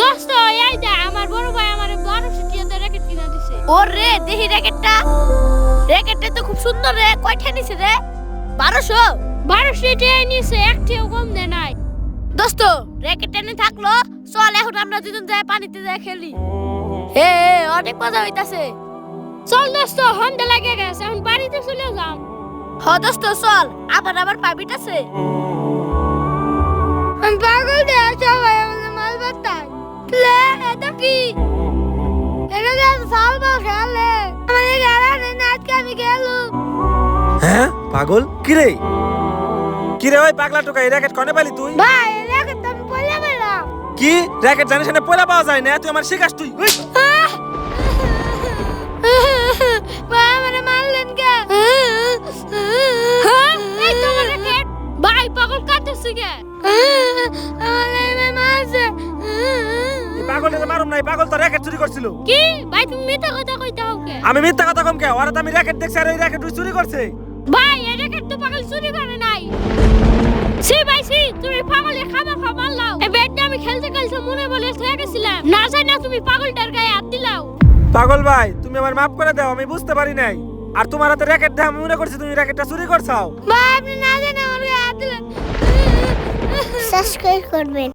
দোস্ত এই দে আমার বড় ভাই আমারে 1200 টাকা র্যাকেট কিনে দিছে। ওরে দেখি র্যাকেটটা তো খুব সুন্দর রে। কয়টা নিছে রে? 1200 টাকা নিছে, একটিও কম দেয় নাই। দোস্ত র্যাকেটটা নিয়ে থাকলো, চল এখন আমরা দুজন যাই পানিতে যাই খেলি। এ অনেক মজা হইতাছে। চল দোস্ত, সন্ধ্যা লাগে গেছে, এখন বাড়িতে চলে যাম। হ দোস্ত চল, আবার পাবিটাছে। আমি পাগল দে সবাই আমাদের মাল বাতাই লে। এটা কি? এটা যে সালবা খেলে আমাদের গাড়ানে নাচকে আমি গেলুম। হ্যাঁ পাগল কিরে ওই পাগলা টোকা এই র্যাকেট কনে পাইলি তুই? ভাই র্যাকেট আমি পয়লা পেলাম। কি র্যাকেট জানিস না পয়লা পাওয়া যায় না? তুই আমার শিখাস তুই? উই! ভাই আমারে মারলেন কে? এই তোমার র্যাকেট। ভাই পাগল কাটতেছে কে? আমারে মারছে। এই পাগলটাকে মারুম না, এই পাগল তো র্যাকেট চুরি করছিল। কি ভাই তুমি মিথ্যা কথা কইতে হও কে? আমি মিথ্যা কথা কম কে? ওরা তো আমি র্যাকেট দেখছি আর এই র্যাকেট তুই চুরি করছে। ভাই এই র্যাকেট তো পাগল চুরি করে নাই। সি ভাই সি, তুমি পাগলে খাবার খাবার লাও। এই ব্যাটটা আমি খেলতে মনে বলে থেকে গেছিলাম, না জানি না তুমি পাগলটার গায়ে হাত দিলাও। পাগল ভাই তুমি আমার মাফ করে দাও, আমি বুঝতে পারি নাই। আর তোমার হাতে র্যাকেট দেখে আমি মনে করছি তুমি র্যাকেটটা চুরি করছাও। ভাই আপনি না জানি আমার গায়ে হাত দিলেন। সাবস্ক্রাইব করবেন।